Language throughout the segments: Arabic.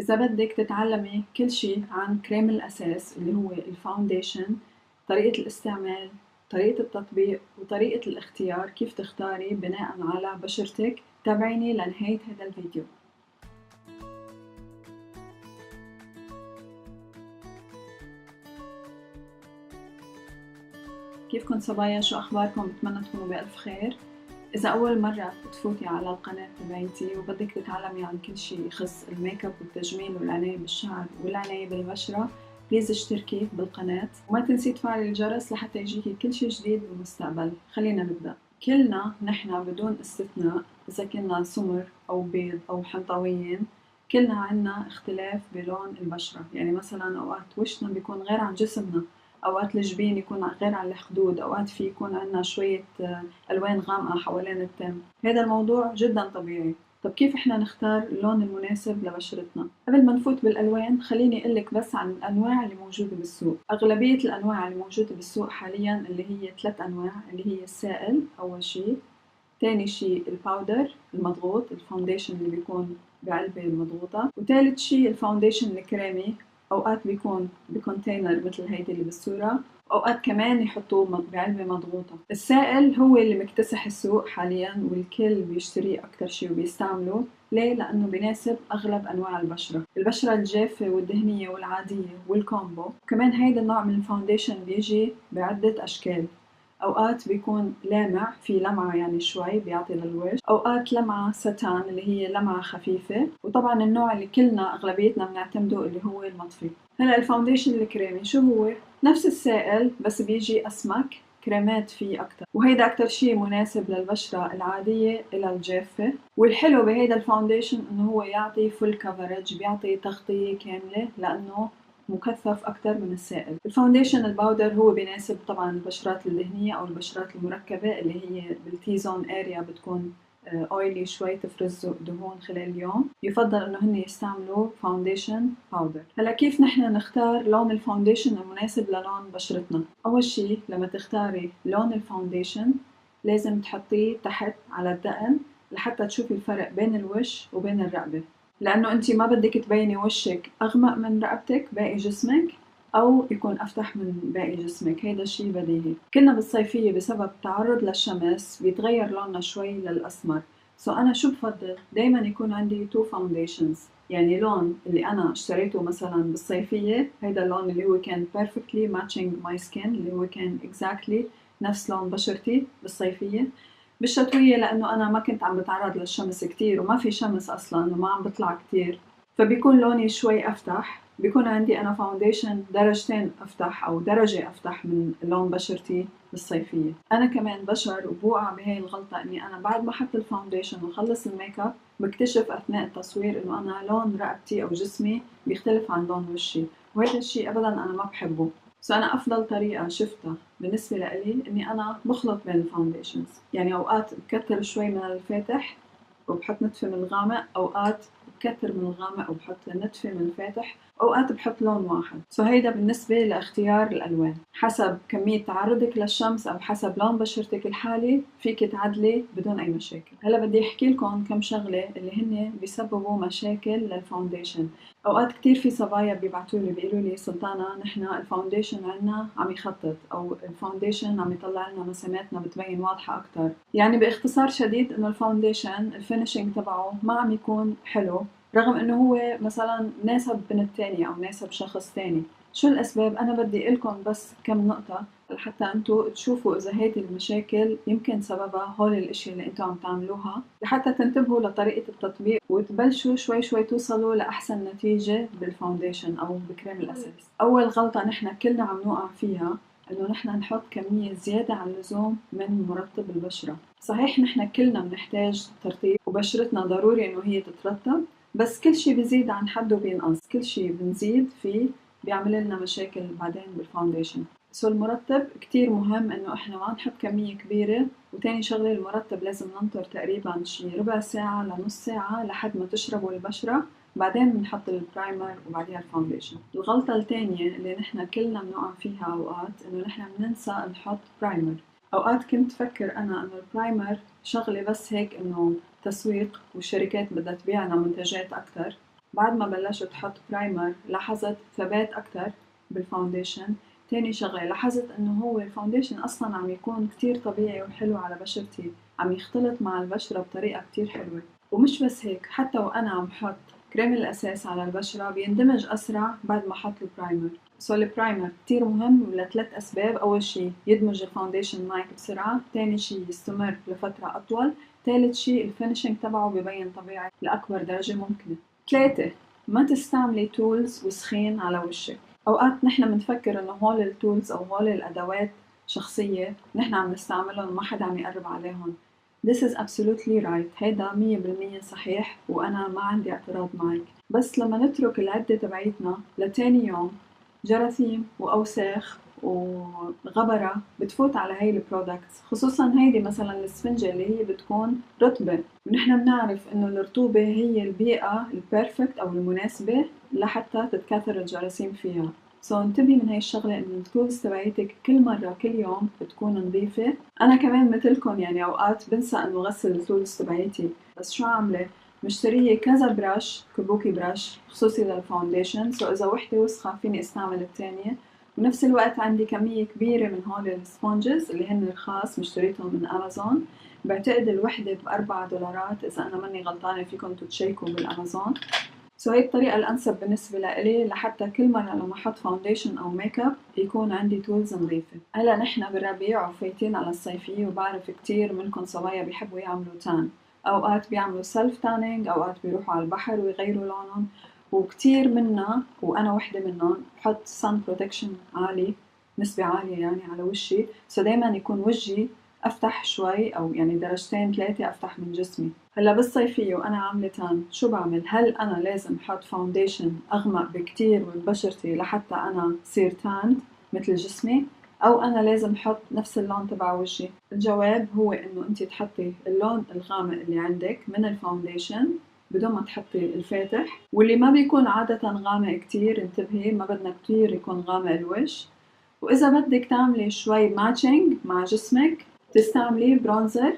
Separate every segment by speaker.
Speaker 1: إذا بدك تتعلمي كل شي عن كريم الأساس اللي هو الفاونديشن، طريقة الاستعمال، طريقة التطبيق، وطريقة الاختيار كيف تختاري بناء على بشرتك، تابعيني لنهاية هذا الفيديو. كيفكن صبايا؟ شو أخباركم؟ بتمنى تكونوا بألف خير. إذا أول مرة بتفوتي على القناة تبعيتي وبدك تتعلمي عن كل شي يخص الميك اب والتجميل والعناية بالشعر والعناية بالبشرة، بليز اشتركي بالقناة وما تنسي تفعلي الجرس لحتى يجيكي كل شي جديد بالمستقبل. خلينا نبدأ. كلنا نحن بدون استثناء، إذا كنا سمر أو بيض أو حنطويين، كلنا عنا اختلاف بلون البشرة. يعني مثلا أوقات وشنا بيكون غير عن جسمنا، أوقات الجبين يكون غير عن الخدود، أوقات في يكون عنا شوية ألوان غامقة حوالين التم. هذا الموضوع جدا طبيعي. طب كيف إحنا نختار اللون المناسب لبشرتنا؟ قبل ما نفوت بالألوان خليني أقولك بس عن الأنواع اللي موجودة بالسوق. أغلبية الأنواع اللي موجودة بالسوق حاليا اللي هي 3 أنواع، اللي هي السائل أول شي، تاني شي الباودر المضغوط الفاونديشن اللي بيكون بعلبة المضغوطة، وتالت شي الفاونديشن الكريمي. أوقات بيكون بكونتينر مثل هيدي اللي بالصورة، وأوقات كمان يحطوه بعلبة مضغوطة. السائل هو اللي مكتسح السوق حاليا والكل بيشتريه أكتر شي وبيستعمله. ليه؟ لأنه بيناسب أغلب أنواع البشرة الجافة والدهنية والعادية والكومبو. وكمان هيدا النوع من الفاونديشن بيجي بعدة أشكال. أوقات بيكون لامع، في لمعة يعني شوي بيعطي للوجه، أوقات لمعة ستان اللي هي لمعة خفيفة، وطبعا النوع اللي كلنا أغلبيتنا بنعتمده اللي هو المطفي. هلا الفاونديشن الكريمي شو هو؟ نفس السائل بس بيجي أسمك، كريمات فيه أكتر، وهيدا أكتر شي مناسب للبشرة العادية إلى الجافة. والحلو بهيدا الفاونديشن إنه هو يعطي فول كفرج، بيعطي تغطية كاملة لأنه مكثف أكتر من السائل. الفاونديشن الباودر هو بيناسب طبعا البشرات الدهنية أو البشرات المركبة اللي هي بالتي زون اريا بتكون اويلي شوي، تفرز دهون خلال اليوم. يفضل انه هن يستعملوا فاونديشن باودر. هلا كيف نحن نختار لون الفاونديشن المناسب للون بشرتنا؟ اول شي لما تختاري لون الفاونديشن لازم تحطيه تحت على الدقن لحتى تشوفي الفرق بين الوش وبين الرقبة، لأنه أنت ما بدك تبيني وشك أغمق من رقبتك باقي جسمك أو يكون أفتح من باقي جسمك. هيدا الشي بديهي. كنا بالصيفية بسبب التعرض للشمس بيتغير لوننا شوي للأسمر. أنا شو بفضل؟ دايما يكون عندي تو فاونديشنز. يعني لون اللي أنا اشتريته مثلا بالصيفية، هيدا اللون اللي هو كان perfectly matching my skin، اللي هو كان exactly نفس لون بشرتي بالصيفية. بالشتوية لأنه أنا ما كنت عم بتعرض للشمس كتير وما في شمس أصلا وما عم بطلع كتير، فبيكون لوني شوي أفتح. بيكون عندي أنا فاونديشن درجتين أفتح أو درجة أفتح من لون بشرتي بالصيفية. أنا كمان بشر وبوقع بهاي الغلطة إني أنا بعد ما أحط الفاونديشن وخلص الميك اب بكتشف أثناء التصوير إنه أنا لون رقبتي أو جسمي بيختلف عن لون وشي، وهذا الشي أبدا أنا ما بحبه. أنا أفضل طريقة شفتها بالنسبة لإلي إني أنا بخلط بين الفاونديشنز. يعني أوقات بكتر شوي من الفاتح وبحط نتفة من الغامق، أوقات بكتر من الغامق وبحط نتفة من الفاتح، أوقات بحط لون واحد. هيدا بالنسبة لاختيار الألوان حسب كمية تعرضك للشمس أو حسب لون بشرتك الحالي فيك تعدلي بدون أي مشاكل. هلا بدي أحكي لكم كم شغلة اللي هن بيسببوا مشاكل للفاونديشن. أوقات كتير في صبايا بيبعتولي بيقولوا لي سلطانة نحن الفاونديشن عنا عم يخطط، أو الفاونديشن عم يطلع لنا مساماتنا بتبين واضحة أكتر. يعني باختصار شديد إنه الفاونديشن الفينيشينج تبعه ما عم يكون حلو، رغم إنه هو مثلا ناسب بنت تانية أو ناسب شخص تاني. شو الأسباب؟ أنا بدي أقولكم بس كم نقطة لحتى أنتوا تشوفوا إذا هيدي المشاكل يمكن سببها هول الأشياء اللي أنتوا عم تعملوها، لحتى تنتبهوا لطريقة التطبيق وتبلشوا شوي شوي توصلوا لأحسن نتيجة بالفاونديشن أو بكريم الأساس. أول غلطة نحن كلنا عم نوقع فيها إنه نحن نحط كمية زيادة عن اللزوم من مرطب البشرة. صحيح نحن كلنا بنحتاج ترطيب وبشرتنا ضروري إنه هي تترطب، بس كل شي بيزيد عن حده بينقص، كل شي بنزيد فيه بيعمل لنا مشاكل بعدين بالفاونديشن. المرطب كتير مهم إنه إحنا ما نحط كمية كبيرة. وتاني شغلة المرطب لازم ننطر تقريبا شي ربع ساعة لنص ساعة لحد ما تشربه البشرة، بعدين بنحط البرايمر وبعديها الفاونديشن. الغلطة التانية اللي نحن كلنا بنوقع فيها أوقات إنه نحن بننسى نحط برايمر. أوقات كنت فكر أنا إنه البرايمر شغلة بس هيك إنه تسويق والشركات بدها تبيعنا منتجات أكتر، بعد ما بلشت تحط برايمر لاحظت ثبات أكتر بالفاونديشن. تاني شغلة لاحظت إنه هو الفاونديشن أصلاً عم يكون كتير طبيعي وحلو على بشرتي، عم يختلط مع البشرة بطريقة كتير حلوة. ومش بس هيك، حتى وأنا عم حط كريم الأساس على البشرة بيندمج أسرع بعد ما حط البرايمر. البرايمر كتير مهم لثلاث أسباب. أول شي يدمج الفاونديشن معك بسرعة، تاني شي يستمر لفترة أطول، ثالث شي الفينشينج تبعه ببين طبيعي لأكبر درجة ممكنة. 3. ما تستعملي تولز وسخين على وشك. أوقات نحن بنفكر إنه هول التولز أو هول الأدوات شخصية نحن عم نستعملهم وما حدا عم يقرب عليهم. This is absolutely right. هيدا 100% صحيح وأنا ما عندي اعتراض معك. بس لما نترك العدة تبعيتنا لتاني يوم، جراثيم وأوساخ وغبرة بتفوت على هاي البرودكتس، خصوصا هيدي مثلا السفنجة اللي هي بتكون رطبة، ونحن بنعرف انه الرطوبة هي البيئة البيرفكت او المناسبة لحتى تتكاثر الجراثيم فيها. انتبهي من هاي الشغلة انه التولز تبعيتك كل مرة كل يوم بتكون نظيفة. انا كمان مثلكم يعني اوقات بنسى انه غسل التولز تبعيتي، بس شو عاملة؟ مشترية كذا براش، كبوكي براش خصوصي للفاونديشن، إذا وحدة وسخة فيني استعمل التانية. بنفس الوقت عندي كمية كبيرة من هول السبونجز اللي هن رخاص، مشتريتهم من أمازون. بعتقد الوحدة ب$4 إذا أنا ماني غلطانة، فيكم تتشيكوا بالأمازون. هاي الطريقة الأنسب بالنسبة لإلي لحتى كل مرة لما أحط فاونديشن أو ميك اب يكون عندي تولز نظيفة. هلا نحن بالربيع وفايتين على الصيفية، وبعرف كتير منكم صبايا بيحبوا يعملوا تان. أوقات بيعملوا سيلف تانينج، أوقات بيروحوا على البحر ويغيروا لونهم، وكتير منا وأنا وحدة منهم بحط سان بروتكشن عالي، نسبة عالية يعني على وشي، دايما يكون وجهي أفتح شوي أو يعني درجتين 3 أفتح من جسمي. هلا بالصيفية وأنا عاملة تان شو بعمل؟ هل أنا لازم أحط فاونديشن أغمق بكتير من بشرتي لحتى أنا صير تان مثل جسمي؟ أو أنا لازم أحط نفس اللون تبع وجهي؟ الجواب هو إنه أنت تحطي اللون الغامق اللي عندك من الفاونديشن بدون ما تحطي الفاتح، واللي ما بيكون عادة غامق كتير. انتبهي، ما بدنا كتير يكون غامق الوجه. وإذا بدك تعملي شوي ماتشنج مع جسمك تستعملي برونزر،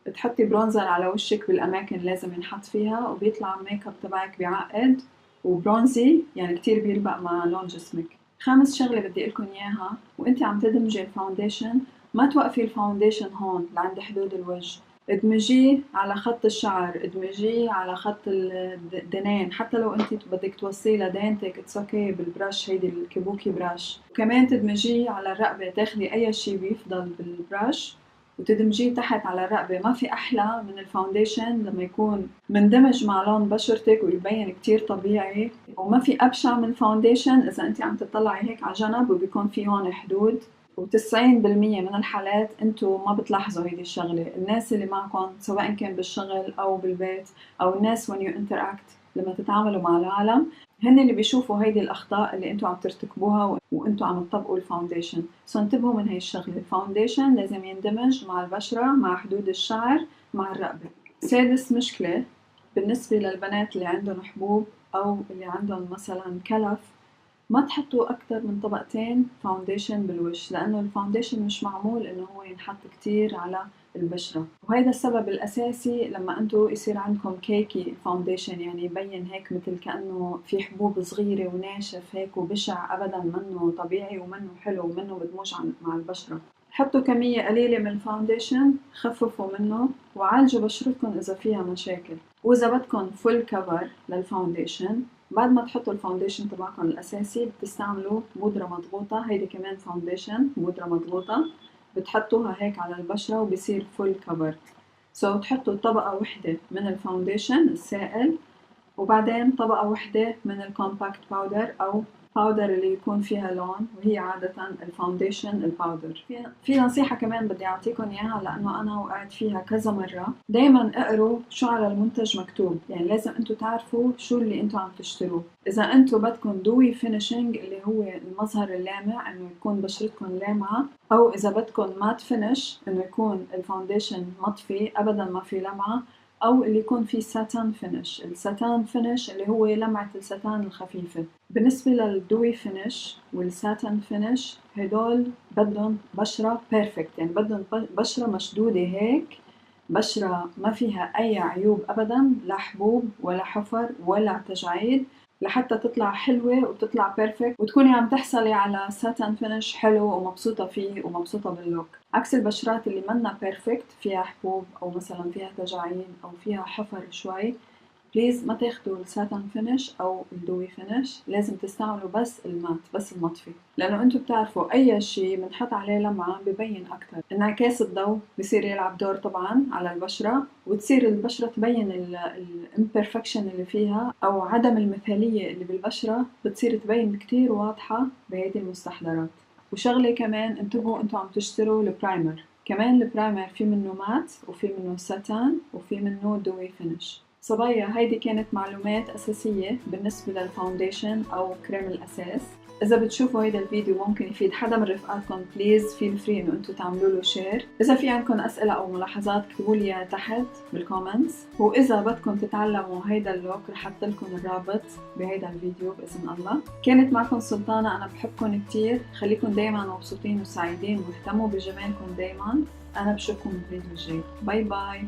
Speaker 1: بتحطي برونزر على وشك بالأماكن لازم ينحط فيها، وبيطلع الميك اب تبعك بيعقد وبرونزي، يعني كتير بيلبق مع لون جسمك. خامس شغلة بدي أقولكن إياها وإنتي عم تدمجي الفاونديشن، ما توقفي الفاونديشن هون لعند حدود الوجه، ادمجيه على خط الشعر، ادمجيه على خط الدنين، حتى لو انت بدك توصيه لدينتك اتس اوكي بالبرش، هيدي الكبوكي براش. وكمان تدمجيه على الرقبة، تاخدي اي شي بيفضل بالبرش وتدمجيه تحت على الرقبة. ما في أحلى من الفاونديشن لما يكون مندمج مع لون بشرتك ويبين كتير طبيعي، وما في أبشع من الفاونديشن إذا أنت عم تطلعي هيك على جنب وبيكون في هون حدود. و90% من الحالات انتو ما بتلاحظوا هيدي الشغلة، الناس اللي معكم سواء كان بالشغل أو بالبيت أو الناس when you interact لما تتعاملوا مع العالم، هن اللي بيشوفوا هيدي الأخطاء اللي انتو عم ترتكبوها وانتو عم تطبقوا الفاونديشن. انتبهوا من هاي الشغلة، الفاونديشن لازم يندمج مع البشرة، مع حدود الشعر، مع الرقبة. سادس مشكلة بالنسبة للبنات اللي عندهم حبوب أو اللي عندهم مثلا كلف، ما تحطوا أكتر من طبقتين فاونديشن بالوش، لأنه الفاونديشن مش معمول إنه هو ينحط كتير على البشرة. وهذا السبب الأساسي لما أنتوا يصير عندكم كيكي فاونديشن، يعني يبين هيك مثل كأنه في حبوب صغيرة وناشف هيك وبشع، أبدا منه طبيعي ومنه حلو ومنه بدموج مع البشرة. حطوا كمية قليلة من الفاونديشن، خففوا منه وعالجوا بشرتكم إذا فيها مشاكل. وإذا بدكم فول كفر للفاونديشن، بعد ما تحطوا الفاونديشن تبعكم الأساسي بتستعملوا بودرة مضغوطة، هيدي كمان فاونديشن بودرة مضغوطة، بتحطوها هيك على البشرة وبصير فول كفر. تحطوا طبقة وحدة من الفاونديشن السائل، وبعدين طبقة وحدة من الكومباكت باودر أو باودر اللي يكون فيها لون، وهي عادة الفاونديشن الباودر. في نصيحة كمان بدي أعطيكم إياها لأنه أنا وقعت فيها كذا مرة، دايما اقروا شو على المنتج مكتوب، يعني لازم أنتو تعرفوا شو اللي أنتو عم تشتروه. إذا أنتو بدكم دوي فينيشنج اللي هو المظهر اللامع، إنه يكون بشرتكم لامعة، أو إذا بدكم مات فينيش إنه يكون الفاونديشن مطفي أبدا ما في لمعة، أو اللي يكون فيه ساتان فينيش. الساتان فينيش اللي هو لمعة الساتان الخفيفة. بالنسبة للدوي فينيش والساتان فينيش هدول بدهم بشرة بيرفكت، يعني بدهم بشرة مشدودة هيك بشرة ما فيها أي عيوب أبدا، لا حبوب ولا حفر ولا تجاعيد، لحتى تطلع حلوة وتطلع بيرفكت وتكوني عم تحصلي على ساتن فينش حلو ومبسوطة فيه ومبسوطة باللوك. عكس البشرات اللي منا بيرفكت، فيها حبوب أو مثلا فيها تجاعيد أو فيها حفر شوي، بليز ما تاخدوا الساتن فينش او الدوي فينش، لازم تستعملوا بس المات، بس المطفي، لانه انتم بتعرفوا اي شيء بنحط عليه لمعة ببين اكثر. انعكاس الضوء بصير يلعب دور طبعا على البشرة، وتصير البشرة تبين الامبرفكشن اللي فيها او عدم المثالية اللي بالبشرة، بتصير تبين كتير واضحة بهيدي المستحضرات. وشغلة كمان انتبهوا انتم عم تشتروا البرايمر، كمان البرايمر في منه مات وفي منه ساتان وفي منه دوي فينش. صبايا هيدي كانت معلومات أساسية بالنسبة للفاونديشن أو كريم الأساس. إذا بتشوفوا هيدا الفيديو ممكن يفيد حدا من رفقاتكم، بليز فيل فري إنه أنتوا تعملوا له شير. إذا في عندكم أسئلة أو ملاحظات اكتبوا لي إياها تحت بالكومنتس، وإذا بدكم تتعلموا هيدا اللوك رح أحط لكم الرابط بهيدا الفيديو بإذن الله. كانت معكم سلطانة، أنا بحبكم كتير، خليكم دايما مبسوطين وسعيدين واهتموا بجمالكم دايما. أنا بشوفكم بالفيديو الجاي، باي باي.